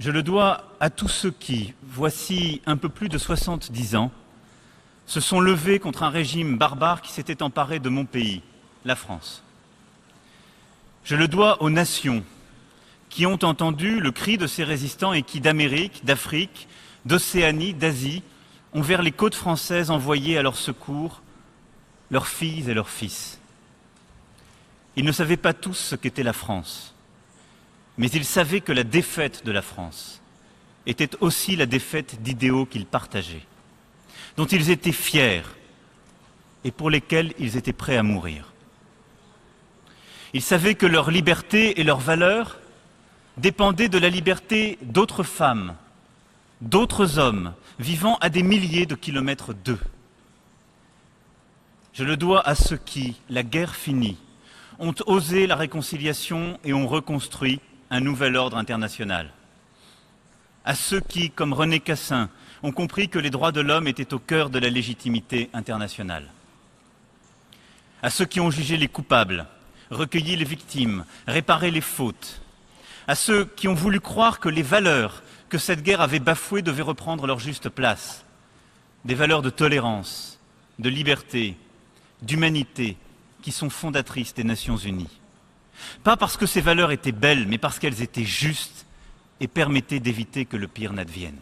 Je le dois à tous ceux qui, voici un peu plus de 70 ans, se sont levés contre un régime barbare qui s'était emparé de mon pays, la France. Je le dois aux nations qui ont entendu le cri de ces résistants et qui, d'Amérique, d'Afrique, d'Océanie, d'Asie, ont vers les côtes françaises envoyé à leur secours leurs filles et leurs fils. Ils ne savaient pas tous ce qu'était la France, mais ils savaient que la défaite de la France était aussi la défaite d'idéaux qu'ils partageaient, dont ils étaient fiers et pour lesquels ils étaient prêts à mourir. Ils savaient que leur liberté et leurs valeurs dépendaient de la liberté d'autres femmes, d'autres hommes, vivant à des milliers de kilomètres d'eux. Je le dois à ceux qui, la guerre finie, ont osé la réconciliation et ont reconstruit un nouvel ordre international. À ceux qui, comme René Cassin, ont compris que les droits de l'homme étaient au cœur de la légitimité internationale. À ceux qui ont jugé les coupables, recueilli les victimes, réparé les fautes. À ceux qui ont voulu croire que les valeurs que cette guerre avait bafouées devaient reprendre leur juste place. Des valeurs de tolérance, de liberté, d'humanité, qui sont fondatrices des Nations Unies. Pas parce que ces valeurs étaient belles, mais parce qu'elles étaient justes et permettaient d'éviter que le pire n'advienne.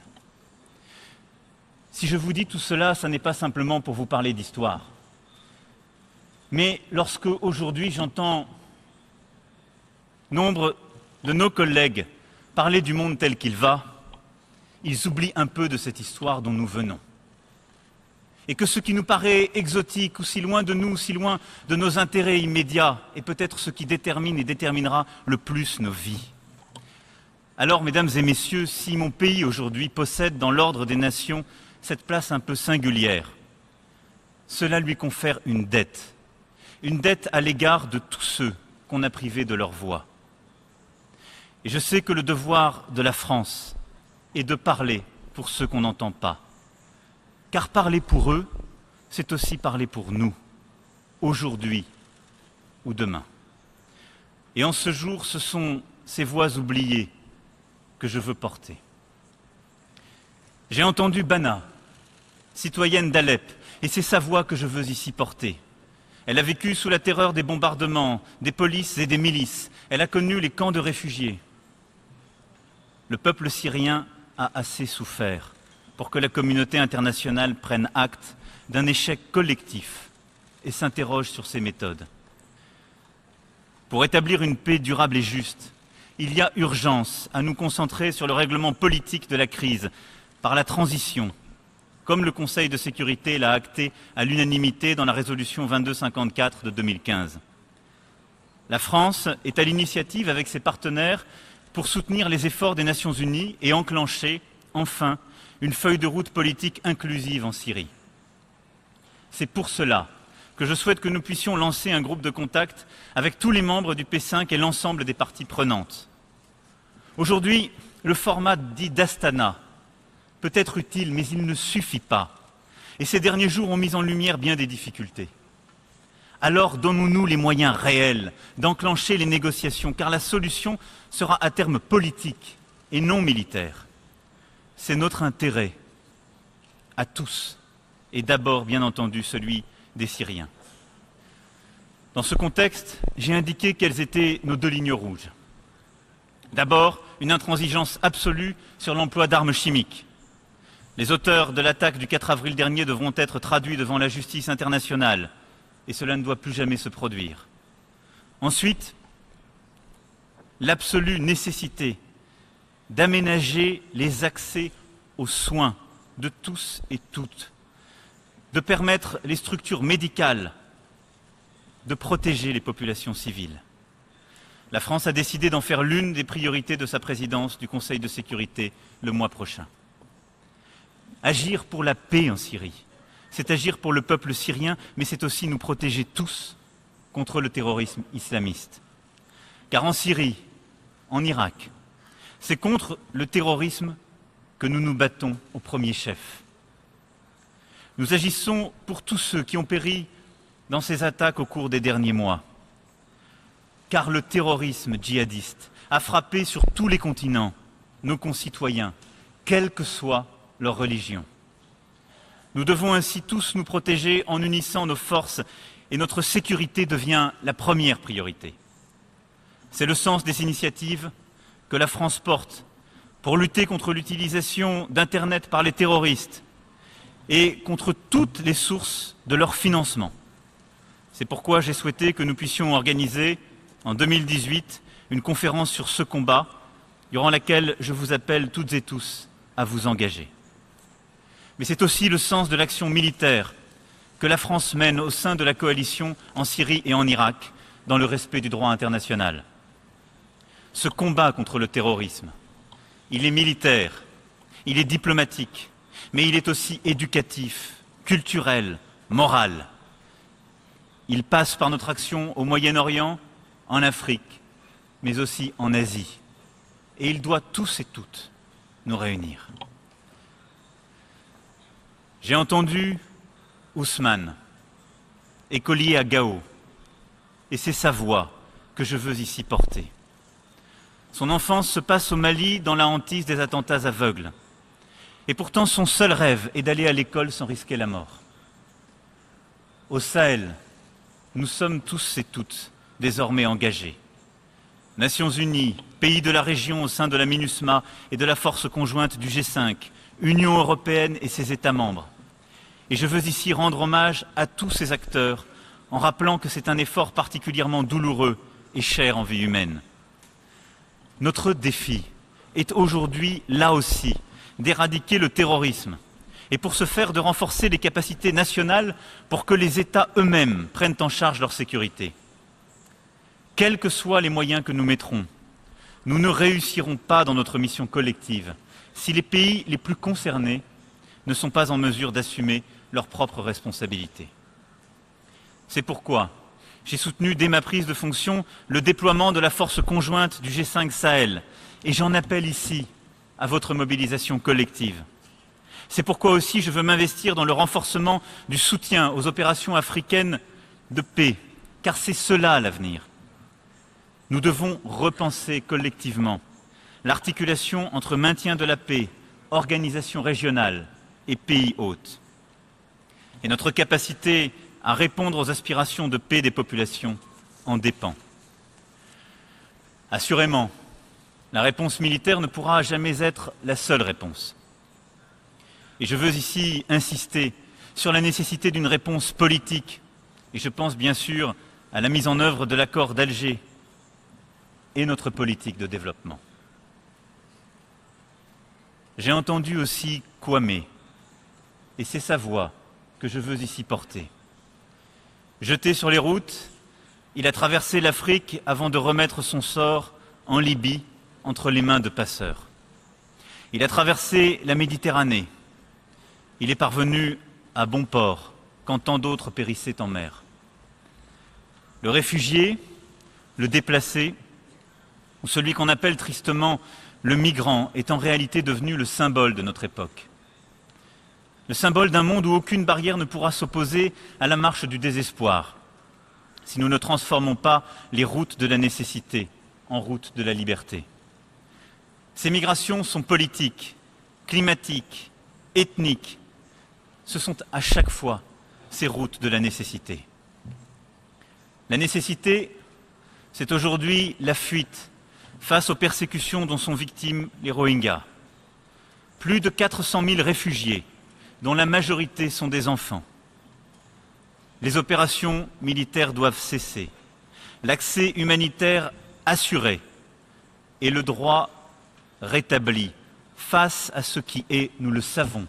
Si je vous dis tout cela, ça n'est pas simplement pour vous parler d'histoire. Mais lorsque, aujourd'hui, j'entends nombre de nos collègues parler du monde tel qu'il va, ils oublient un peu de cette histoire dont nous venons. Et que ce qui nous paraît exotique ou si loin de nous, si loin de nos intérêts immédiats, est peut-être ce qui détermine et déterminera le plus nos vies. Alors, mesdames et messieurs, si mon pays aujourd'hui possède dans l'ordre des nations cette place un peu singulière, cela lui confère une dette à l'égard de tous ceux qu'on a privés de leur voix. Et je sais que le devoir de la France est de parler pour ceux qu'on n'entend pas. Car parler pour eux, c'est aussi parler pour nous, aujourd'hui ou demain. Et en ce jour, ce sont ces voix oubliées que je veux porter. J'ai entendu Bana, citoyenne d'Alep, et c'est sa voix que je veux ici porter. Elle a vécu sous la terreur des bombardements, des polices et des milices. Elle a connu les camps de réfugiés. Le peuple syrien a assez souffert pour que la communauté internationale prenne acte d'un échec collectif et s'interroge sur ses méthodes. Pour établir une paix durable et juste, il y a urgence à nous concentrer sur le règlement politique de la crise par la transition, comme le Conseil de sécurité l'a acté à l'unanimité dans la résolution 2254 de 2015. La France est à l'initiative avec ses partenaires pour soutenir les efforts des Nations Unies et enclencher, enfin, une feuille de route politique inclusive en Syrie. C'est pour cela que je souhaite que nous puissions lancer un groupe de contact avec tous les membres du P5 et l'ensemble des parties prenantes. Aujourd'hui, le format dit d'Astana peut être utile, mais il ne suffit pas. Et ces derniers jours ont mis en lumière bien des difficultés. Alors donnons-nous les moyens réels d'enclencher les négociations, car la solution sera à terme politique et non militaire. C'est notre intérêt, à tous, et d'abord, bien entendu, celui des Syriens. Dans ce contexte, j'ai indiqué quelles étaient nos deux lignes rouges. D'abord, une intransigeance absolue sur l'emploi d'armes chimiques. Les auteurs de l'attaque du 4 avril dernier devront être traduits devant la justice internationale, et cela ne doit plus jamais se produire. Ensuite, l'absolue nécessité d'aménager les accès aux soins de tous et toutes, de permettre les structures médicales de protéger les populations civiles. La France a décidé d'en faire l'une des priorités de sa présidence du Conseil de sécurité le mois prochain. Agir pour la paix en Syrie, c'est agir pour le peuple syrien, mais c'est aussi nous protéger tous contre le terrorisme islamiste. Car en Syrie, en Irak, c'est contre le terrorisme que nous nous battons au premier chef. Nous agissons pour tous ceux qui ont péri dans ces attaques au cours des derniers mois. Car le terrorisme djihadiste a frappé sur tous les continents nos concitoyens, quelle que soit leur religion. Nous devons ainsi tous nous protéger en unissant nos forces et notre sécurité devient la première priorité. C'est le sens des initiatives que la France porte pour lutter contre l'utilisation d'Internet par les terroristes et contre toutes les sources de leur financement. C'est pourquoi j'ai souhaité que nous puissions organiser en 2018 une conférence sur ce combat, durant laquelle je vous appelle toutes et tous à vous engager. Mais c'est aussi le sens de l'action militaire que la France mène au sein de la coalition en Syrie et en Irak, dans le respect du droit international. Ce combat contre le terrorisme, il est militaire, il est diplomatique, mais il est aussi éducatif, culturel, moral. Il passe par notre action au Moyen-Orient, en Afrique, mais aussi en Asie. Et il doit tous et toutes nous réunir. J'ai entendu Ousmane, écolier à Gao, et c'est sa voix que je veux ici porter. Son enfance se passe au Mali dans la hantise des attentats aveugles. Et pourtant son seul rêve est d'aller à l'école sans risquer la mort. Au Sahel, nous sommes tous et toutes désormais engagés. Nations Unies, pays de la région au sein de la MINUSMA et de la force conjointe du G5, Union européenne et ses États membres. Et je veux ici rendre hommage à tous ces acteurs en rappelant que c'est un effort particulièrement douloureux et cher en vie humaine. Notre défi est aujourd'hui, là aussi, d'éradiquer le terrorisme et pour ce faire de renforcer les capacités nationales pour que les États eux-mêmes prennent en charge leur sécurité. Quels que soient les moyens que nous mettrons, nous ne réussirons pas dans notre mission collective si les pays les plus concernés ne sont pas en mesure d'assumer leurs propres responsabilités. C'est pourquoi j'ai soutenu dès ma prise de fonction le déploiement de la force conjointe du G5 Sahel et j'en appelle ici à votre mobilisation collective. C'est pourquoi aussi je veux m'investir dans le renforcement du soutien aux opérations africaines de paix, car c'est cela l'avenir. Nous devons repenser collectivement l'articulation entre maintien de la paix, organisation régionale et pays hôtes. Et notre capacité à répondre aux aspirations de paix des populations en dépend. Assurément, la réponse militaire ne pourra jamais être la seule réponse. Et je veux ici insister sur la nécessité d'une réponse politique, et je pense bien sûr à la mise en œuvre de l'accord d'Alger et notre politique de développement. J'ai entendu aussi Kwame, et c'est sa voix que je veux ici porter. Jeté sur les routes, il a traversé l'Afrique avant de remettre son sort en Libye entre les mains de passeurs. Il a traversé la Méditerranée. Il est parvenu à bon port quand tant d'autres périssaient en mer. Le réfugié, le déplacé, ou celui qu'on appelle tristement le migrant, est en réalité devenu le symbole de notre époque. Le symbole d'un monde où aucune barrière ne pourra s'opposer à la marche du désespoir, si nous ne transformons pas les routes de la nécessité en routes de la liberté. Ces migrations sont politiques, climatiques, ethniques. Ce sont à chaque fois ces routes de la nécessité. La nécessité, c'est aujourd'hui la fuite face aux persécutions dont sont victimes les Rohingyas. Plus de 400 000 réfugiés, dont la majorité sont des enfants. Les opérations militaires doivent cesser, l'accès humanitaire assuré et le droit rétabli face à ce qui est, nous le savons,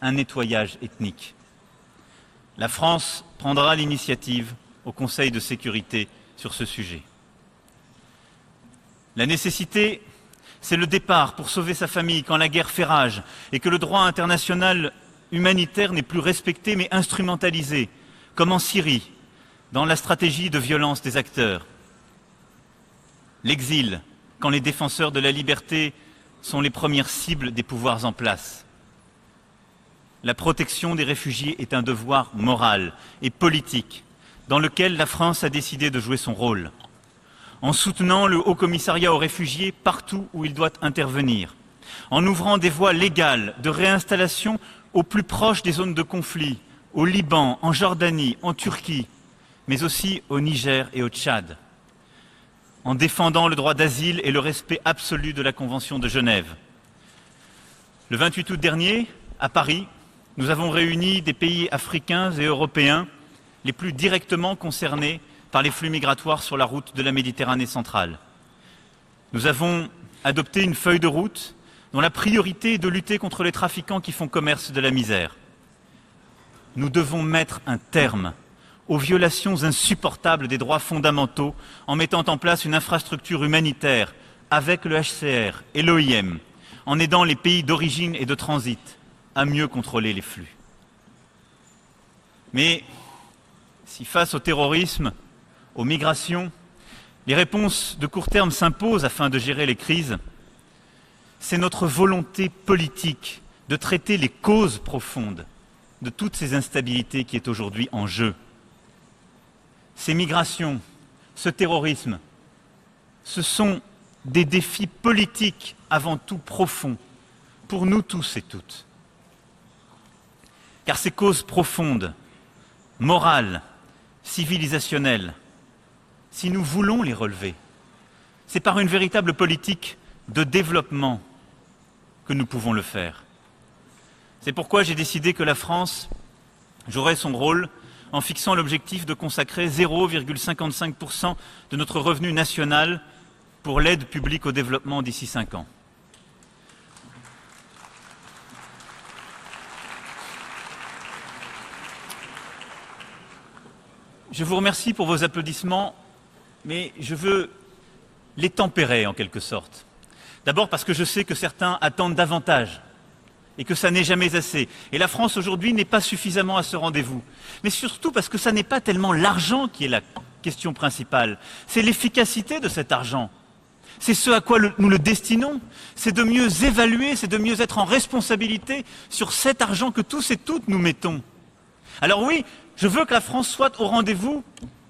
un nettoyage ethnique. La France prendra l'initiative au Conseil de sécurité sur ce sujet. La nécessité, c'est le départ pour sauver sa famille quand la guerre fait rage et que le droit international humanitaire n'est plus respecté mais instrumentalisé, comme en Syrie, dans la stratégie de violence des acteurs. L'exil, quand les défenseurs de la liberté sont les premières cibles des pouvoirs en place. La protection des réfugiés est un devoir moral et politique dans lequel la France a décidé de jouer son rôle. en soutenant le Haut Commissariat aux réfugiés partout où il doit intervenir, en ouvrant des voies légales de réinstallation au plus proche des zones de conflit, au Liban, en Jordanie, en Turquie, mais aussi au Niger et au Tchad, en défendant le droit d'asile et le respect absolu de la Convention de Genève. Le 28 août dernier, à Paris, nous avons réuni des pays africains et européens les plus directement concernés par les flux migratoires sur la route de la Méditerranée centrale. Nous avons adopté une feuille de route dont la priorité est de lutter contre les trafiquants qui font commerce de la misère. Nous devons mettre un terme aux violations insupportables des droits fondamentaux en mettant en place une infrastructure humanitaire avec le HCR et l'OIM, en aidant les pays d'origine et de transit à mieux contrôler les flux. Mais si face au terrorisme, aux migrations, les réponses de court terme s'imposent afin de gérer les crises, c'est notre volonté politique de traiter les causes profondes de toutes ces instabilités qui est aujourd'hui en jeu. Ces migrations, ce terrorisme, ce sont des défis politiques avant tout profonds pour nous tous et toutes. Car ces causes profondes, morales, civilisationnelles, si nous voulons les relever, c'est par une véritable politique de développement que nous pouvons le faire. C'est pourquoi j'ai décidé que la France jouerait son rôle en fixant l'objectif de consacrer 0,55% de notre revenu national pour l'aide publique au développement d'ici 5 ans. Je vous remercie pour vos applaudissements, mais je veux les tempérer en quelque sorte. D'abord parce que je sais que certains attendent davantage et que ça n'est jamais assez. Et la France aujourd'hui n'est pas suffisamment à ce rendez-vous. Mais surtout parce que ça n'est pas tellement l'argent qui est la question principale, c'est l'efficacité de cet argent. C'est ce à quoi nous le destinons, c'est de mieux évaluer, c'est de mieux être en responsabilité sur cet argent que tous et toutes nous mettons. Alors oui, je veux que la France soit au rendez-vous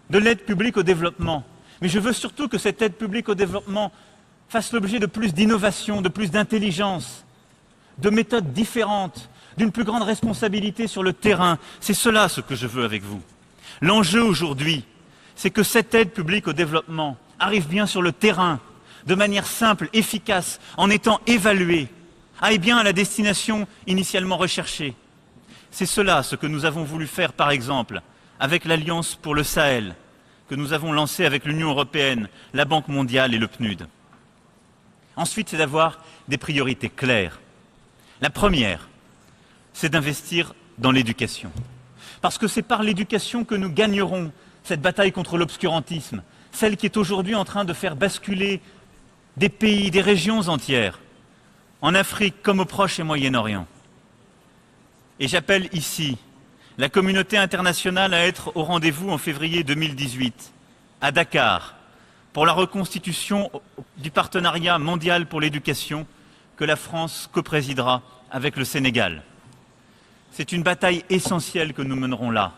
de l'aide publique au développement, mais je veux surtout que cette aide publique au développement fasse l'objet de plus d'innovation, de plus d'intelligence, de méthodes différentes, d'une plus grande responsabilité sur le terrain. C'est cela ce que je veux avec vous. L'enjeu aujourd'hui, c'est que cette aide publique au développement arrive bien sur le terrain, de manière simple, efficace, en étant évaluée, aille bien à la destination initialement recherchée. C'est cela ce que nous avons voulu faire, par exemple, avec l'Alliance pour le Sahel, que nous avons lancée avec l'Union européenne, la Banque mondiale et le PNUD. Ensuite, c'est d'avoir des priorités claires. La première, c'est d'investir dans l'éducation. Parce que c'est par l'éducation que nous gagnerons cette bataille contre l'obscurantisme, celle qui est aujourd'hui en train de faire basculer des pays, des régions entières, en Afrique comme au Proche et Moyen-Orient. Et j'appelle ici la communauté internationale à être au rendez-vous en février 2018, à Dakar, pour la reconstitution du partenariat mondial pour l'éducation que la France coprésidera avec le Sénégal. C'est une bataille essentielle que nous mènerons là.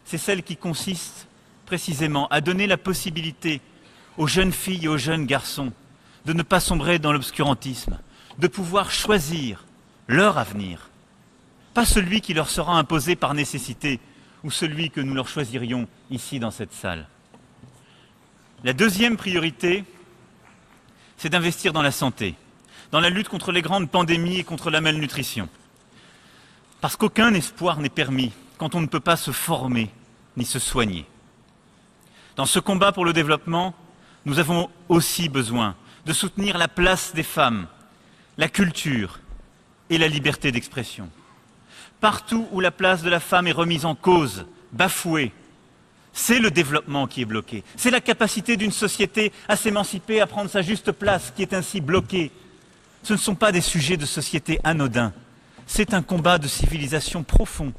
C'est celle qui consiste précisément à donner la possibilité aux jeunes filles et aux jeunes garçons de ne pas sombrer dans l'obscurantisme, de pouvoir choisir leur avenir, pas celui qui leur sera imposé par nécessité ou celui que nous leur choisirions ici dans cette salle. La deuxième priorité, c'est d'investir dans la santé, dans la lutte contre les grandes pandémies et contre la malnutrition. Parce qu'aucun espoir n'est permis quand on ne peut pas se former ni se soigner. Dans ce combat pour le développement, nous avons aussi besoin de soutenir la place des femmes, la culture et la liberté d'expression. Partout où la place de la femme est remise en cause, bafouée, c'est le développement qui est bloqué. C'est la capacité d'une société à s'émanciper, à prendre sa juste place qui est ainsi bloquée. Ce ne sont pas des sujets de société anodins. C'est un combat de civilisation profond.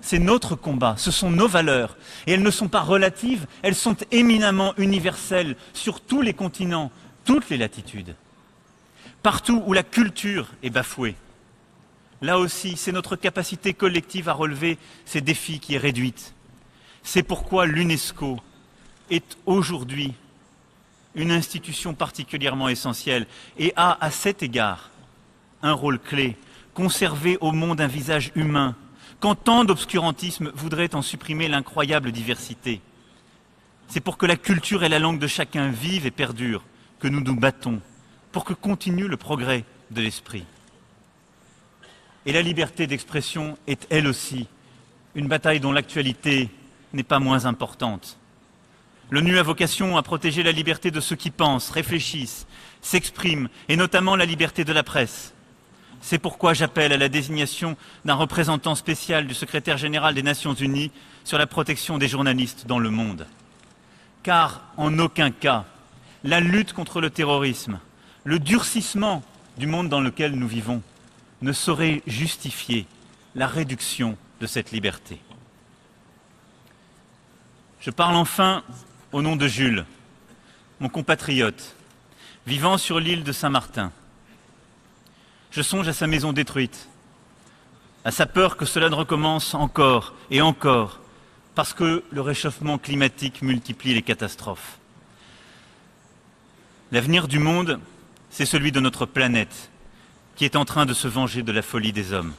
C'est notre combat, ce sont nos valeurs. Et elles ne sont pas relatives, elles sont éminemment universelles sur tous les continents, toutes les latitudes. Partout où la culture est bafouée, là aussi, c'est notre capacité collective à relever ces défis qui est réduite. C'est pourquoi l'UNESCO est aujourd'hui une institution particulièrement essentielle et a, à cet égard, un rôle clé, conserver au monde un visage humain, quand tant d'obscurantisme voudraient en supprimer l'incroyable diversité. C'est pour que la culture et la langue de chacun vivent et perdurent que nous nous battons, pour que continue le progrès de l'esprit. Et la liberté d'expression est, elle aussi, une bataille dont l'actualité n'est pas moins importante. L'ONU a vocation à protéger la liberté de ceux qui pensent, réfléchissent, s'expriment, et notamment la liberté de la presse. C'est pourquoi j'appelle à la désignation d'un représentant spécial du secrétaire général des Nations Unies sur la protection des journalistes dans le monde. Car, en aucun cas, la lutte contre le terrorisme, le durcissement du monde dans lequel nous vivons, ne saurait justifier la réduction de cette liberté. Je parle enfin au nom de Jules, mon compatriote, vivant sur l'île de Saint-Martin. Je songe à sa maison détruite, à sa peur que cela ne recommence encore et encore, parce que le réchauffement climatique multiplie les catastrophes. L'avenir du monde, c'est celui de notre planète, qui est en train de se venger de la folie des hommes.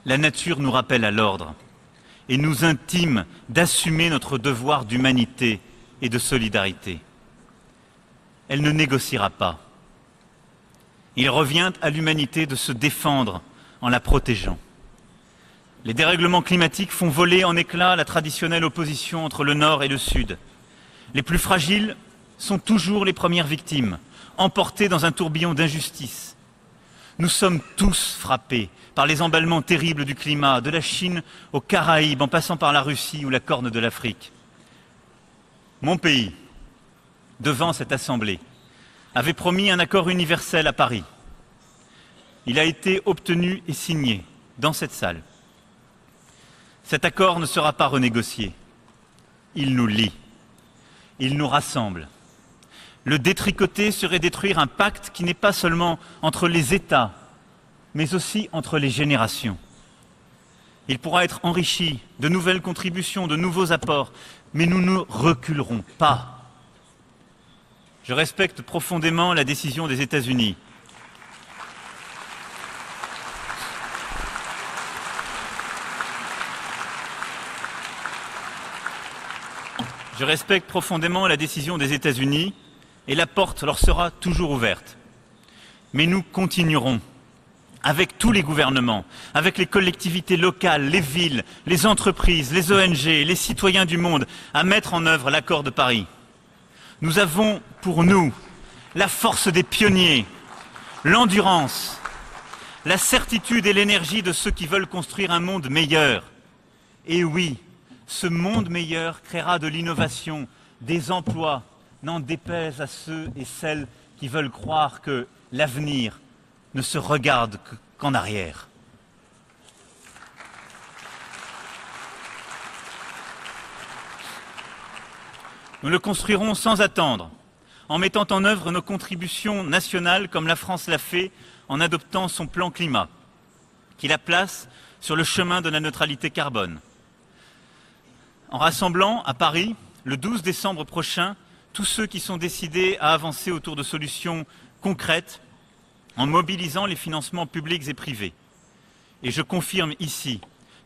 La nature nous rappelle à l'ordre et nous intime d'assumer notre devoir d'humanité et de solidarité. Elle ne négociera pas. Il revient à l'humanité de se défendre en la protégeant. Les dérèglements climatiques font voler en éclats la traditionnelle opposition entre le Nord et le Sud. Les plus fragiles sont toujours les premières victimes, emportés dans un tourbillon d'injustice. Nous sommes tous frappés par les emballements terribles du climat, de la Chine aux Caraïbes, en passant par la Russie ou la Corne de l'Afrique. Mon pays, devant cette Assemblée, avait promis un accord universel à Paris. Il a été obtenu et signé dans cette salle. Cet accord ne sera pas renégocié. Il nous lie. Il nous rassemble. Le détricoter serait détruire un pacte qui n'est pas seulement entre les États, mais aussi entre les générations. Il pourra être enrichi de nouvelles contributions, de nouveaux apports, mais nous ne reculerons pas. Je respecte profondément la décision des États-Unis. Je respecte profondément la décision des États-Unis et la porte leur sera toujours ouverte. Mais nous continuerons, avec tous les gouvernements, avec les collectivités locales, les villes, les entreprises, les ONG, les citoyens du monde, à mettre en œuvre l'accord de Paris. Nous avons pour nous la force des pionniers, l'endurance, la certitude et l'énergie de ceux qui veulent construire un monde meilleur. Et oui, ce monde meilleur créera de l'innovation, des emplois, n'en déplaise à ceux et celles qui veulent croire que l'avenir ne se regarde qu'en arrière. Nous le construirons sans attendre, en mettant en œuvre nos contributions nationales comme la France l'a fait en adoptant son plan climat, qui la place sur le chemin de la neutralité carbone. En rassemblant à Paris, le 12 décembre prochain, tous ceux qui sont décidés à avancer autour de solutions concrètes en mobilisant les financements publics et privés. Et je confirme ici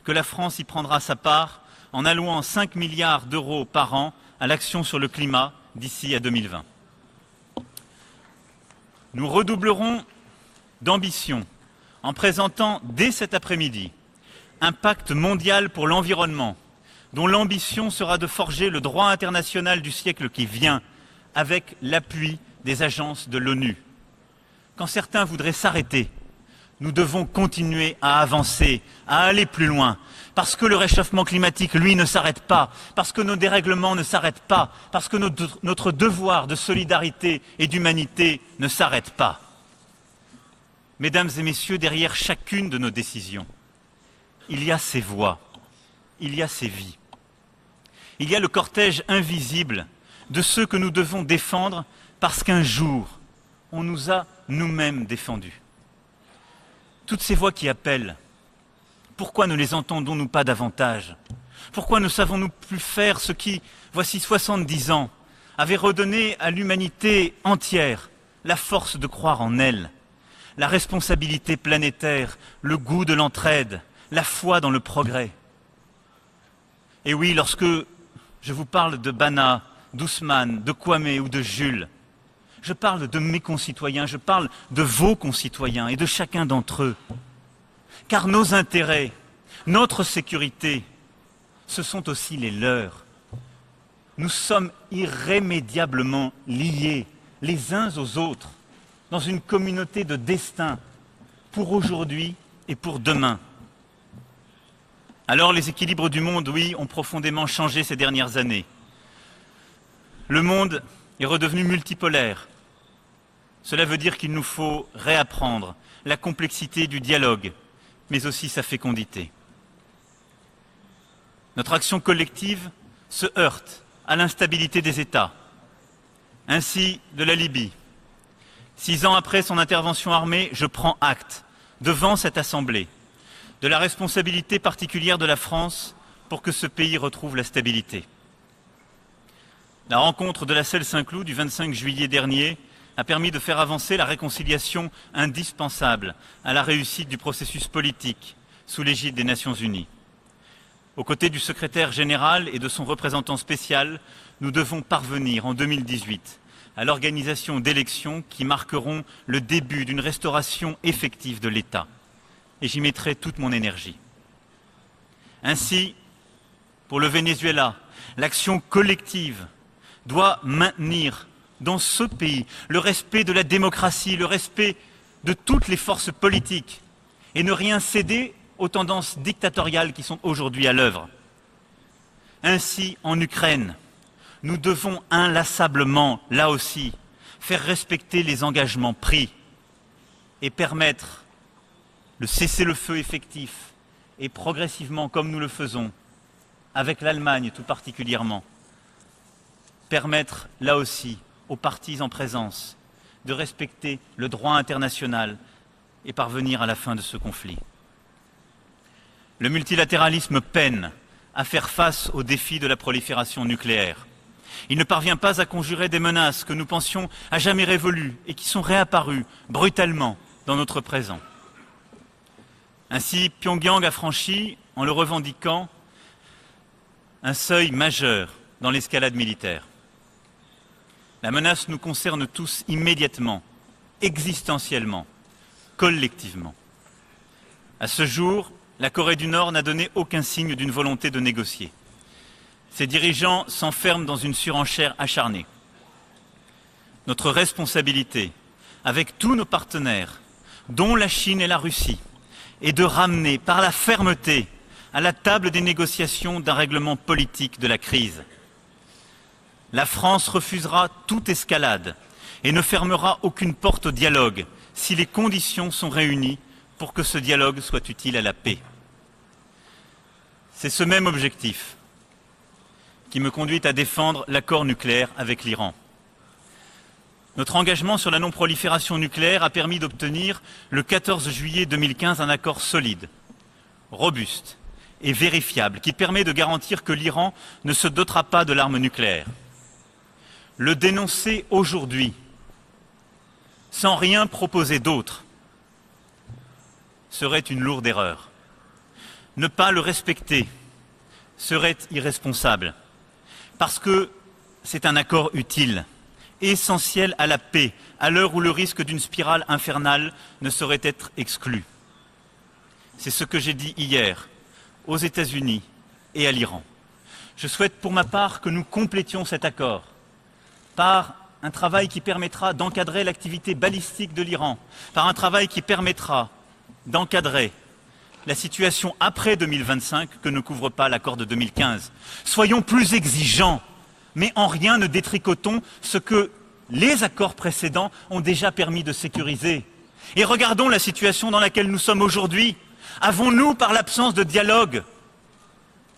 que la France y prendra sa part en allouant 5 milliards d'euros par an à l'action sur le climat d'ici à 2020. Nous redoublerons d'ambition en présentant dès cet après-midi un pacte mondial pour l'environnement dont l'ambition sera de forger le droit international du siècle qui vient, avec l'appui des agences de l'ONU. Quand certains voudraient s'arrêter, nous devons continuer à avancer, à aller plus loin, parce que le réchauffement climatique, lui, ne s'arrête pas, parce que nos dérèglements ne s'arrêtent pas, parce que notre devoir de solidarité et d'humanité ne s'arrête pas. Mesdames et messieurs, derrière chacune de nos décisions, il y a ces voix, il y a ces vies. Il y a le cortège invisible de ceux que nous devons défendre parce qu'un jour, on nous a nous-mêmes défendus. Toutes ces voix qui appellent, pourquoi ne les entendons-nous pas davantage? Pourquoi ne savons-nous plus faire ce qui, voici 70 ans, avait redonné à l'humanité entière la force de croire en elle, la responsabilité planétaire, le goût de l'entraide, la foi dans le progrès. Et oui, lorsque je vous parle de Bana, d'Ousmane, de Kwame ou de Jules, je parle de mes concitoyens, je parle de vos concitoyens et de chacun d'entre eux. Car nos intérêts, notre sécurité, ce sont aussi les leurs. Nous sommes irrémédiablement liés les uns aux autres dans une communauté de destin pour aujourd'hui et pour demain. Alors les équilibres du monde, oui, ont profondément changé ces dernières années. Le monde est redevenu multipolaire. Cela veut dire qu'il nous faut réapprendre la complexité du dialogue, mais aussi sa fécondité. Notre action collective se heurte à l'instabilité des États, ainsi de la Libye. 6 ans après son intervention armée, je prends acte, devant cette Assemblée, de la responsabilité particulière de la France pour que ce pays retrouve la stabilité. La rencontre de la Celle-Saint-Cloud du 25 juillet dernier a permis de faire avancer la réconciliation indispensable à la réussite du processus politique sous l'égide des Nations Unies. Aux côtés du secrétaire général et de son représentant spécial, nous devons parvenir en 2018 à l'organisation d'élections qui marqueront le début d'une restauration effective de l'État. Et j'y mettrai toute mon énergie. Ainsi, pour le Venezuela, l'action collective doit maintenir dans ce pays le respect de la démocratie, le respect de toutes les forces politiques et ne rien céder aux tendances dictatoriales qui sont aujourd'hui à l'œuvre. Ainsi, en Ukraine, nous devons inlassablement, là aussi, faire respecter les engagements pris et permettre le cessez-le-feu effectif et progressivement, comme nous le faisons, avec l'Allemagne tout particulièrement, permettre là aussi aux parties en présence de respecter le droit international et parvenir à la fin de ce conflit. Le multilatéralisme peine à faire face aux défis de la prolifération nucléaire. Il ne parvient pas à conjurer des menaces que nous pensions à jamais révolues et qui sont réapparues brutalement dans notre présent. Ainsi, Pyongyang a franchi, en le revendiquant, un seuil majeur dans l'escalade militaire. La menace nous concerne tous immédiatement, existentiellement, collectivement. À ce jour, la Corée du Nord n'a donné aucun signe d'une volonté de négocier. Ses dirigeants s'enferment dans une surenchère acharnée. Notre responsabilité, avec tous nos partenaires, dont la Chine et la Russie, est de ramener par la fermeté à la table des négociations d'un règlement politique de la crise. La France refusera toute escalade et ne fermera aucune porte au dialogue si les conditions sont réunies pour que ce dialogue soit utile à la paix. C'est ce même objectif qui me conduit à défendre l'accord nucléaire avec l'Iran. Notre engagement sur la non-prolifération nucléaire a permis d'obtenir le 14 juillet 2015 un accord solide, robuste et vérifiable qui permet de garantir que l'Iran ne se dotera pas de l'arme nucléaire. Le dénoncer aujourd'hui, sans rien proposer d'autre, serait une lourde erreur. Ne pas le respecter serait irresponsable, parce que c'est un accord utile, essentiel à la paix, à l'heure où le risque d'une spirale infernale ne saurait être exclu. C'est ce que j'ai dit hier aux États-Unis et à l'Iran. Je souhaite pour ma part que nous complétions cet accord par un travail qui permettra d'encadrer l'activité balistique de l'Iran, par un travail qui permettra d'encadrer la situation après 2025 que ne couvre pas l'accord de 2015. Soyons plus exigeants, mais en rien ne détricotons ce que les accords précédents ont déjà permis de sécuriser. Et regardons la situation dans laquelle nous sommes aujourd'hui. Avons-nous, par l'absence de dialogue,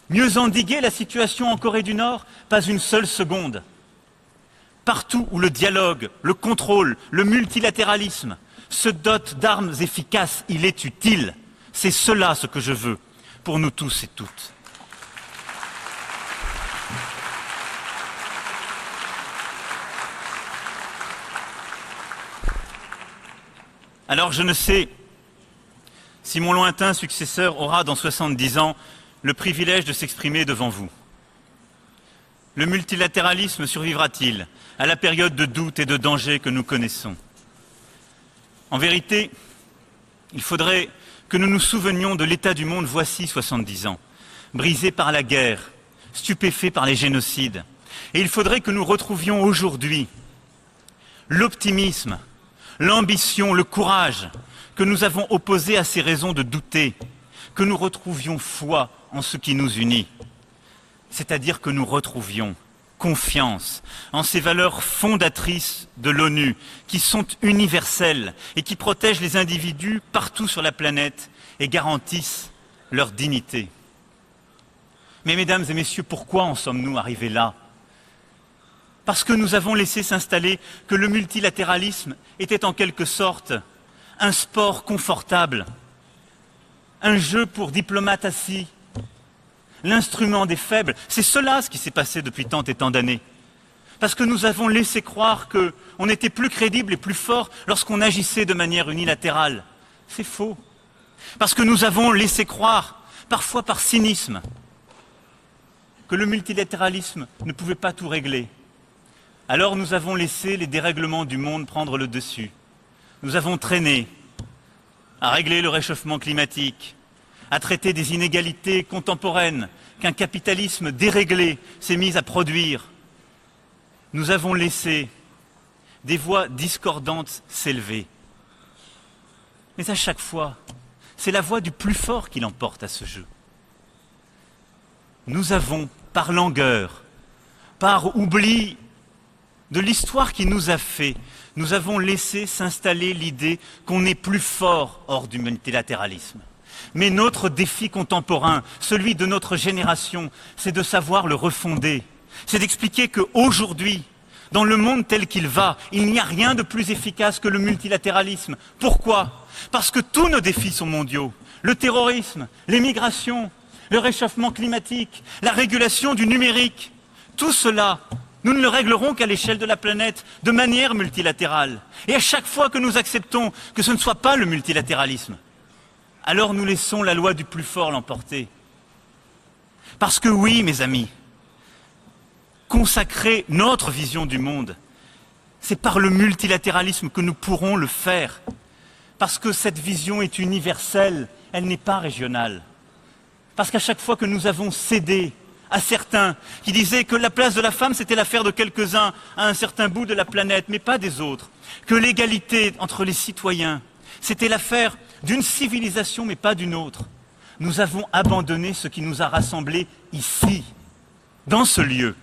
mieux endigué la situation en Corée du Nord? Pas une seule seconde. Partout où le dialogue, le contrôle, le multilatéralisme se dotent d'armes efficaces, il est utile. C'est cela ce que je veux pour nous tous et toutes. Alors je ne sais si mon lointain successeur aura dans 70 ans le privilège de s'exprimer devant vous. Le multilatéralisme survivra-t-il à la période de doute et de danger que nous connaissons? En vérité, il faudrait que nous nous souvenions de l'état du monde voici 70 ans, brisé par la guerre, stupéfait par les génocides. Et il faudrait que nous retrouvions aujourd'hui l'optimisme, l'ambition, le courage que nous avons opposés à ces raisons de douter, que nous retrouvions foi en ce qui nous unit, c'est-à-dire que nous retrouvions confiance en ces valeurs fondatrices de l'ONU qui sont universelles et qui protègent les individus partout sur la planète et garantissent leur dignité. Mais mesdames et messieurs, pourquoi en sommes-nous arrivés là? Parce que nous avons laissé s'installer que le multilatéralisme était en quelque sorte un sport confortable, un jeu pour diplomates assis, l'instrument des faibles. C'est cela ce qui s'est passé depuis tant et tant d'années. Parce que nous avons laissé croire qu'on était plus crédible et plus fort lorsqu'on agissait de manière unilatérale. C'est faux. Parce que nous avons laissé croire, parfois par cynisme, que le multilatéralisme ne pouvait pas tout régler. Alors nous avons laissé les dérèglements du monde prendre le dessus. Nous avons traîné à régler le réchauffement climatique, à traiter des inégalités contemporaines qu'un capitalisme déréglé s'est mis à produire. Nous avons laissé des voix discordantes s'élever. Mais à chaque fois, c'est la voix du plus fort qui l'emporte à ce jeu. Nous avons, par langueur, par oubli de l'histoire qui nous a fait, nous avons laissé s'installer l'idée qu'on est plus fort hors du multilatéralisme. Mais notre défi contemporain, celui de notre génération, c'est de savoir le refonder. C'est d'expliquer qu'aujourd'hui, dans le monde tel qu'il va, il n'y a rien de plus efficace que le multilatéralisme. Pourquoi? Parce que tous nos défis sont mondiaux. Le terrorisme, les migrations, le réchauffement climatique, la régulation du numérique, tout cela, nous ne le réglerons qu'à l'échelle de la planète, de manière multilatérale. Et à chaque fois que nous acceptons que ce ne soit pas le multilatéralisme, alors nous laissons la loi du plus fort l'emporter. Parce que oui, mes amis, consacrer notre vision du monde, c'est par le multilatéralisme que nous pourrons le faire. Parce que cette vision est universelle, elle n'est pas régionale. Parce qu'à chaque fois que nous avons cédé à certains qui disaient que la place de la femme c'était l'affaire de quelques-uns à un certain bout de la planète, mais pas des autres, que l'égalité entre les citoyens c'était l'affaire d'une civilisation mais pas d'une autre, nous avons abandonné ce qui nous a rassemblés ici, dans ce lieu,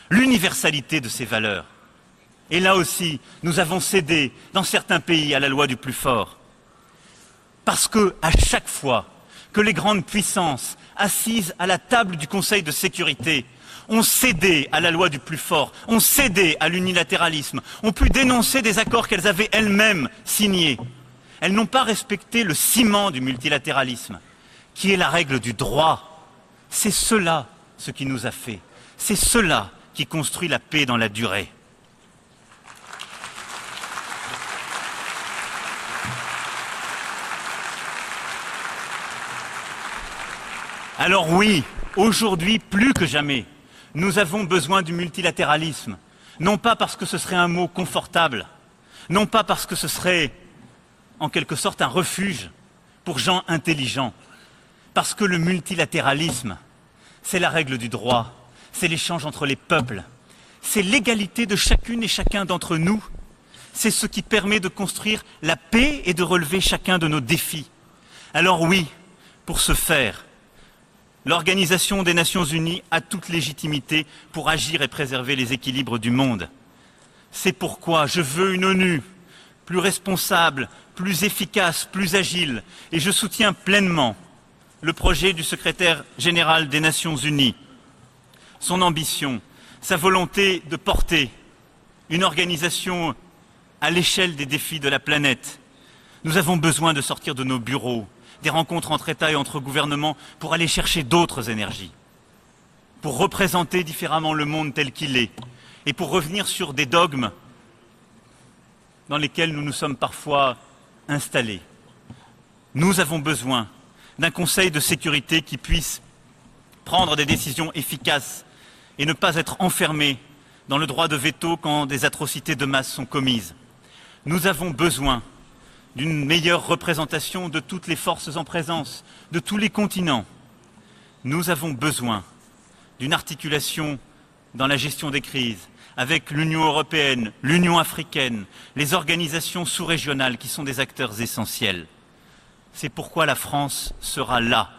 l'universalité de ces valeurs. Et là aussi, nous avons cédé dans certains pays à la loi du plus fort. Parce que à chaque fois que les grandes puissances assises à la table du Conseil de sécurité ont cédé à la loi du plus fort, ont cédé à l'unilatéralisme, ont pu dénoncer des accords qu'elles avaient elles-mêmes signés. Elles n'ont pas respecté le ciment du multilatéralisme, qui est la règle du droit. C'est cela ce qui nous a fait. C'est cela qui construit la paix dans la durée. Alors oui, aujourd'hui, plus que jamais, nous avons besoin du multilatéralisme. Non pas parce que ce serait un mot confortable, non pas parce que ce serait, en quelque sorte, un refuge pour gens intelligents, parce que le multilatéralisme, c'est la règle du droit, c'est l'échange entre les peuples, c'est l'égalité de chacune et chacun d'entre nous, c'est ce qui permet de construire la paix et de relever chacun de nos défis. Alors oui, pour ce faire, l'Organisation des Nations Unies a toute légitimité pour agir et préserver les équilibres du monde. C'est pourquoi je veux une ONU plus responsable, plus efficace, plus agile, et je soutiens pleinement le projet du secrétaire général des Nations Unies, son ambition, sa volonté de porter une organisation à l'échelle des défis de la planète. Nous avons besoin de sortir de nos bureaux, des rencontres entre États et entre gouvernements pour aller chercher d'autres énergies, pour représenter différemment le monde tel qu'il est et pour revenir sur des dogmes dans lesquels nous nous sommes parfois installée. Nous avons besoin d'un Conseil de sécurité qui puisse prendre des décisions efficaces et ne pas être enfermé dans le droit de veto quand des atrocités de masse sont commises. Nous avons besoin d'une meilleure représentation de toutes les forces en présence, de tous les continents. Nous avons besoin d'une articulation dans la gestion des crises avec l'Union européenne, l'Union africaine, les organisations sous-régionales qui sont des acteurs essentiels. C'est pourquoi la France sera là,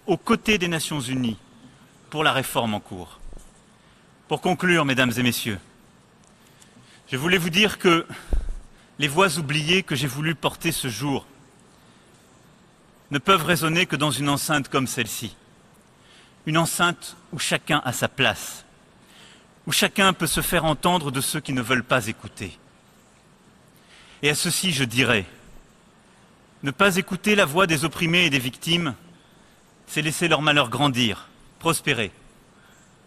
aux côtés des Nations Unies, pour la réforme en cours. Pour conclure, mesdames et messieurs, je voulais vous dire que les voix oubliées que j'ai voulu porter ce jour ne peuvent résonner que dans une enceinte comme celle-ci. Une enceinte où chacun a sa place, où chacun peut se faire entendre de ceux qui ne veulent pas écouter. Et à ceci, je dirais, ne pas écouter la voix des opprimés et des victimes, c'est laisser leur malheur grandir, prospérer,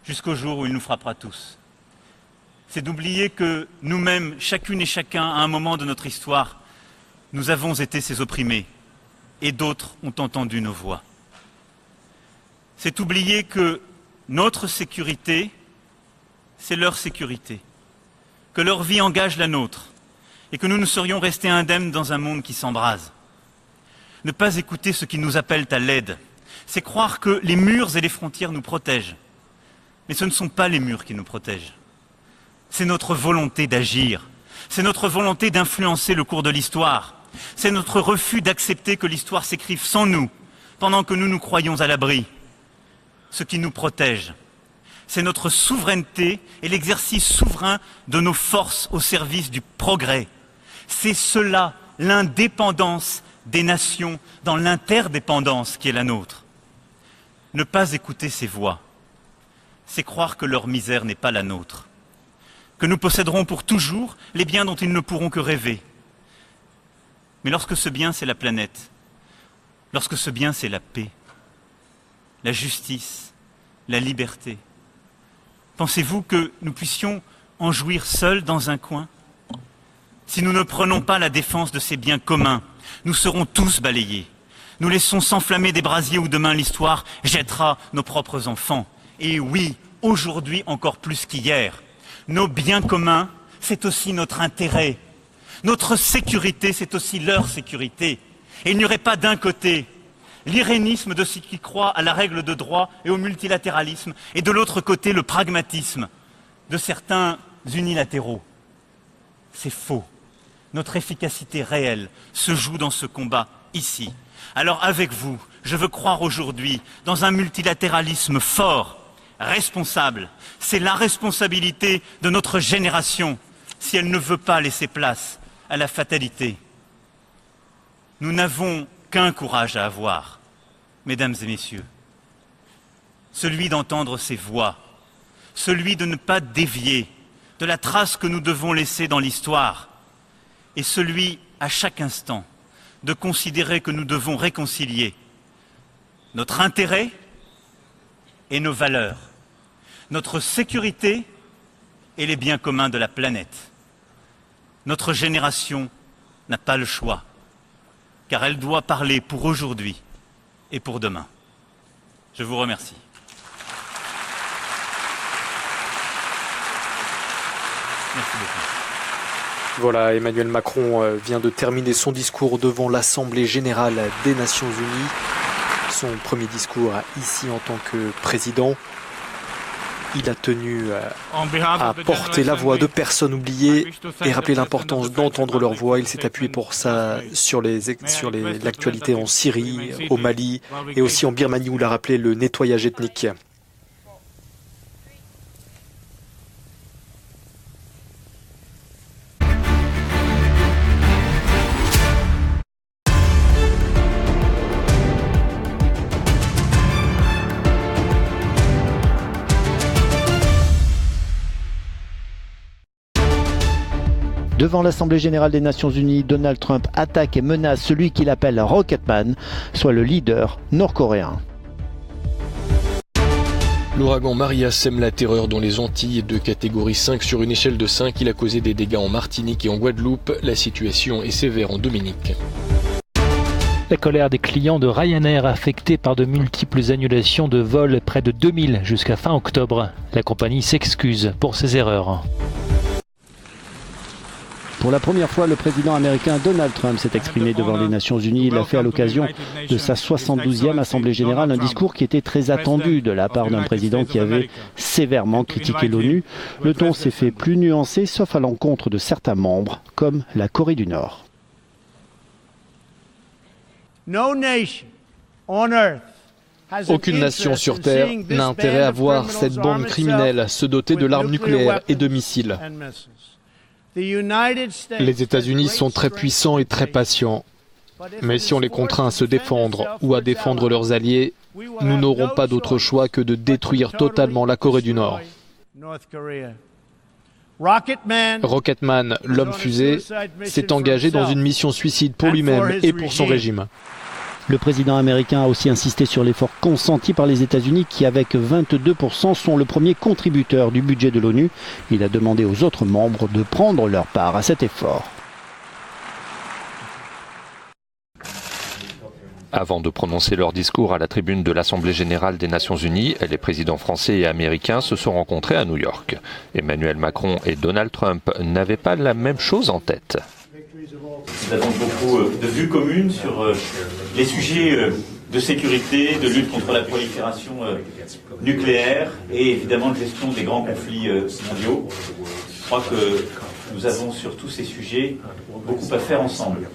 jusqu'au jour où il nous frappera tous. C'est d'oublier que nous-mêmes, chacune et chacun, à un moment de notre histoire, nous avons été ces opprimés, et d'autres ont entendu nos voix. C'est oublier que notre sécurité, c'est leur sécurité, que leur vie engage la nôtre, et que nous ne serions restés indemnes dans un monde qui s'embrase. Ne pas écouter ceux qui nous appellent à l'aide, c'est croire que les murs et les frontières nous protègent. Mais ce ne sont pas les murs qui nous protègent. C'est notre volonté d'agir, c'est notre volonté d'influencer le cours de l'histoire, c'est notre refus d'accepter que l'histoire s'écrive sans nous, pendant que nous nous croyons à l'abri. Ce qui nous protège, c'est notre souveraineté et l'exercice souverain de nos forces au service du progrès. C'est cela, l'indépendance des nations dans l'interdépendance qui est la nôtre. Ne pas écouter ces voix, c'est croire que leur misère n'est pas la nôtre, que nous posséderons pour toujours les biens dont ils ne pourront que rêver. Mais lorsque ce bien, c'est la planète, lorsque ce bien, c'est la paix, la justice, la liberté, pensez-vous que nous puissions en jouir seuls dans un coin? Si nous ne prenons pas la défense de ces biens communs, nous serons tous balayés. Nous laissons s'enflammer des brasiers où demain l'histoire jettera nos propres enfants. Et oui, aujourd'hui encore plus qu'hier, nos biens communs, c'est aussi notre intérêt. Notre sécurité, c'est aussi leur sécurité. Et il n'y aurait pas d'un côté l'irénisme de ceux qui croient à la règle de droit et au multilatéralisme, et de l'autre côté le pragmatisme de certains unilatéraux. C'est faux. Notre efficacité réelle se joue dans ce combat ici. Alors avec vous, je veux croire aujourd'hui dans un multilatéralisme fort, responsable. C'est la responsabilité de notre génération si elle ne veut pas laisser place à la fatalité. Nous n'avons qu'un courage à avoir, mesdames et messieurs, celui d'entendre ces voix, celui de ne pas dévier de la trace que nous devons laisser dans l'histoire, et celui, à chaque instant, de considérer que nous devons réconcilier notre intérêt et nos valeurs, notre sécurité et les biens communs de la planète. Notre génération n'a pas le choix, car elle doit parler pour aujourd'hui et pour demain. Je vous remercie. Merci beaucoup. Voilà, Emmanuel Macron vient de terminer son discours devant l'Assemblée générale des Nations Unies. Son premier discours ici en tant que président. Il a tenu à porter la voix de personnes oubliées et rappeler l'importance d'entendre leur voix. Il s'est appuyé pour ça sur l'actualité en Syrie, au Mali et aussi en Birmanie où il a rappelé le nettoyage ethnique. Devant l'Assemblée générale des Nations Unies, Donald Trump attaque et menace celui qu'il appelle Rocketman, soit le leader nord-coréen. L'ouragan Maria sème la terreur dans les Antilles de catégorie 5 sur une échelle de 5. Il a causé des dégâts en Martinique et en Guadeloupe. La situation est sévère en Dominique. La colère des clients de Ryanair affectés par de multiples annulations de vols, près de 2000 jusqu'à fin octobre. La compagnie s'excuse pour ses erreurs. Pour la première fois, le président américain Donald Trump s'est exprimé devant les Nations Unies. Il l'a fait à l'occasion de sa 72e Assemblée générale, un discours qui était très attendu de la part d'un président qui avait sévèrement critiqué l'ONU. Le ton s'est fait plus nuancé, sauf à l'encontre de certains membres, comme la Corée du Nord. Aucune nation sur Terre n'a intérêt à voir cette bande criminelle se doter de l'arme nucléaire et de missiles. Les États-Unis sont très puissants et très patients. Mais si on les contraint à se défendre ou à défendre leurs alliés, nous n'aurons pas d'autre choix que de détruire totalement la Corée du Nord. Rocketman, l'homme fusée, s'est engagé dans une mission suicide pour lui-même et pour son régime. Le président américain a aussi insisté sur l'effort consenti par les États-Unis qui, avec 22%, sont le premier contributeur du budget de l'ONU. Il a demandé aux autres membres de prendre leur part à cet effort. Avant de prononcer leur discours à la tribune de l'Assemblée générale des Nations Unies, les présidents français et américains se sont rencontrés à New York. Emmanuel Macron et Donald Trump n'avaient pas la même chose en tête. Nous avons beaucoup de vues communes sur les sujets de sécurité, de lutte contre la prolifération nucléaire et évidemment de gestion des grands conflits mondiaux. Je crois que nous avons sur tous ces sujets beaucoup à faire ensemble.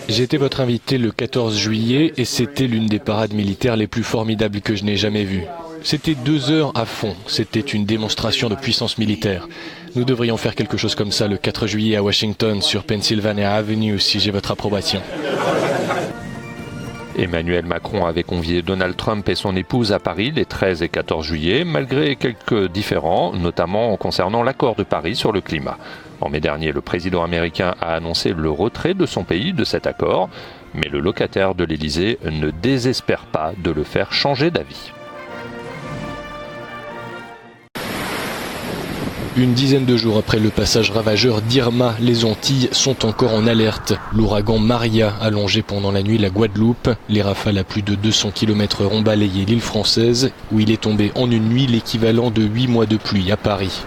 J'étais votre invité le 14 juillet et c'était l'une des parades militaires les plus formidables que je n'ai jamais vues. C'était 2 heures à fond, c'était une démonstration de puissance militaire. Nous devrions faire quelque chose comme ça le 4 juillet à Washington, sur Pennsylvania Avenue, si j'ai votre approbation. Emmanuel Macron avait convié Donald Trump et son épouse à Paris les 13 et 14 juillet, malgré quelques différends, notamment concernant l'accord de Paris sur le climat. En mai dernier, le président américain a annoncé le retrait de son pays de cet accord, mais le locataire de l'Élysée ne désespère pas de le faire changer d'avis. Une dizaine de jours après le passage ravageur d'Irma, les Antilles sont encore en alerte. L'ouragan Maria a longé pendant la nuit la Guadeloupe. Les rafales à plus de 200 km/h ont balayé l'île française, où il est tombé en une nuit l'équivalent de 8 mois de pluie à Paris.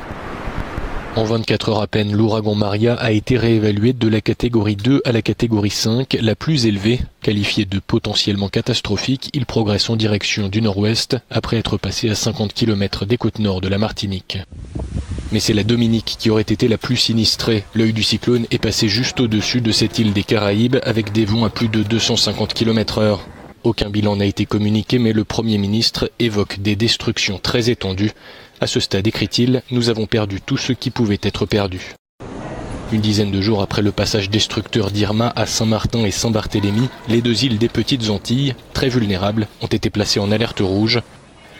En 24 heures à peine, l'ouragan Maria a été réévalué de la catégorie 2 à la catégorie 5, la plus élevée. Qualifié de potentiellement catastrophique, il progresse en direction du nord-ouest, après être passé à 50 km des côtes nord de la Martinique. Mais c'est la Dominique qui aurait été la plus sinistrée. L'œil du cyclone est passé juste au-dessus de cette île des Caraïbes avec des vents à plus de 250 km/h. Aucun bilan n'a été communiqué, mais le Premier ministre évoque des destructions très étendues. À ce stade, écrit-il, nous avons perdu tout ce qui pouvait être perdu. Une dizaine de jours après le passage destructeur d'Irma à Saint-Martin et Saint-Barthélemy, les 2 îles des Petites Antilles, très vulnérables, ont été placées en alerte rouge.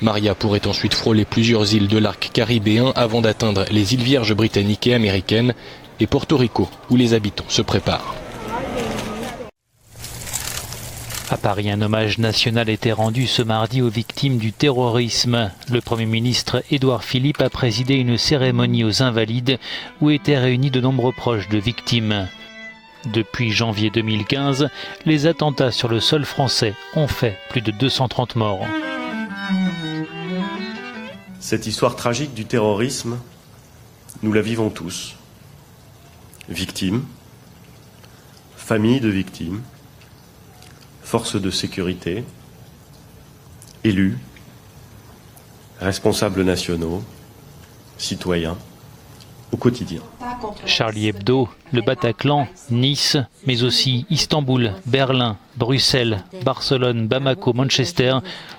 Maria pourrait ensuite frôler plusieurs îles de l'arc caribéen avant d'atteindre les îles Vierges britanniques et américaines et Porto Rico, où les habitants se préparent. À Paris, un hommage national était rendu ce mardi aux victimes du terrorisme. Le Premier ministre Édouard Philippe a présidé une cérémonie aux Invalides où étaient réunis de nombreux proches de victimes. Depuis janvier 2015, les attentats sur le sol français ont fait plus de 230 morts. Cette histoire tragique du terrorisme, nous la vivons tous. Victimes, familles de victimes, forces de sécurité, élus, responsables nationaux, citoyens, au quotidien. Charlie Hebdo, le Bataclan, Nice, mais aussi Istanbul, Berlin, Bruxelles, Barcelone, Bamako, Manchester,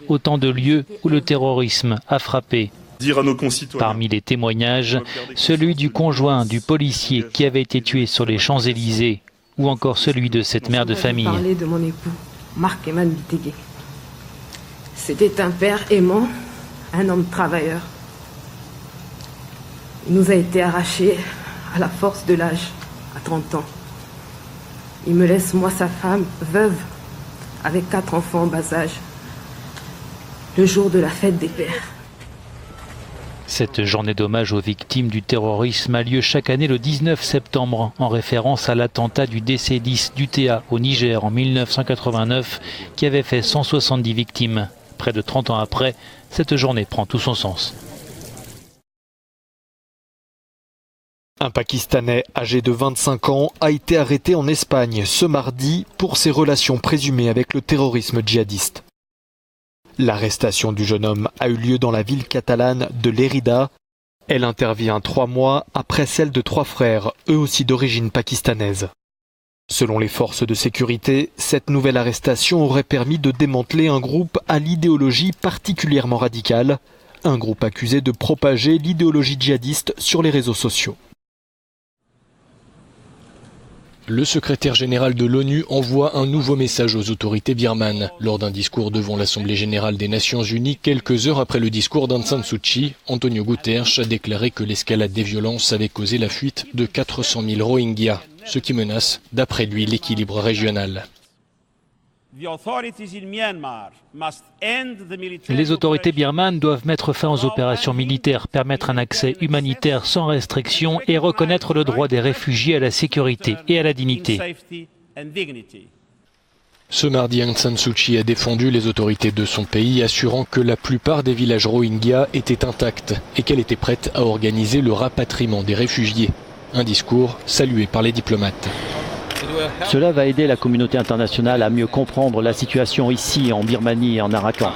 autant de lieux où le terrorisme a frappé. Dire à nos concitoyens. Parmi les témoignages, celui du conjoint du policier qui avait été tué sur les Champs-Élysées, ou encore celui de cette mère de famille. Je parlais de mon époux, Marc-Emmanuel Biteguet. C'était un père aimant, un homme travailleur. Il nous a été arraché à la force de l'âge, à 30 ans. Il me laisse, moi, sa femme, veuve, avec 4 enfants en bas âge. le jour de la fête des pères. Cette journée d'hommage aux victimes du terrorisme a lieu chaque année le 19 septembre, en référence à l'attentat du DC-10 d'UTA au Niger en 1989, qui avait fait 170 victimes. Près de 30 ans après, cette journée prend tout son sens. Un Pakistanais âgé de 25 ans a été arrêté en Espagne ce mardi pour ses relations présumées avec le terrorisme djihadiste. L'arrestation du jeune homme a eu lieu dans la ville catalane de Lérida. Elle intervient 3 mois après celle de 3 frères, eux aussi d'origine pakistanaise. Selon les forces de sécurité, cette nouvelle arrestation aurait permis de démanteler un groupe à l'idéologie particulièrement radicale, un groupe accusé de propager l'idéologie djihadiste sur les réseaux sociaux. Le secrétaire général de l'ONU envoie un nouveau message aux autorités birmanes. Lors d'un discours devant l'Assemblée générale des Nations unies, quelques heures après le discours d'Aung San Suu Kyi, Antonio Guterres a déclaré que l'escalade des violences avait causé la fuite de 400 000 Rohingyas, ce qui menace, d'après lui, l'équilibre régional. Les autorités birmanes doivent mettre fin aux opérations militaires, permettre un accès humanitaire sans restriction et reconnaître le droit des réfugiés à la sécurité et à la dignité. Ce mardi, Aung San Suu Kyi a défendu les autorités de son pays, assurant que la plupart des villages Rohingyas étaient intacts et qu'elle était prête à organiser le rapatriement des réfugiés. Un discours salué par les diplomates. Cela va aider la communauté internationale à mieux comprendre la situation ici en Birmanie et en Arakan.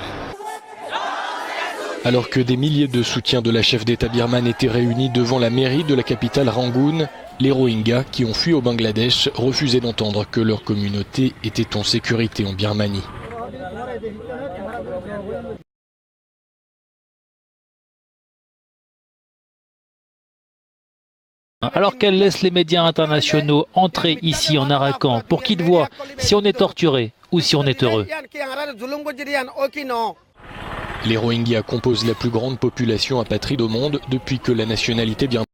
Alors que des milliers de soutiens de la chef d'État birmane étaient réunis devant la mairie de la capitale Rangoon, les Rohingyas qui ont fui au Bangladesh refusaient d'entendre que leur communauté était en sécurité en Birmanie. Alors qu'elle laisse les médias internationaux entrer ici en Arakan pour qu'ils voient si on est torturé ou si on est heureux. Les Rohingyas composent la plus grande population apatride au monde depuis que la nationalité birmane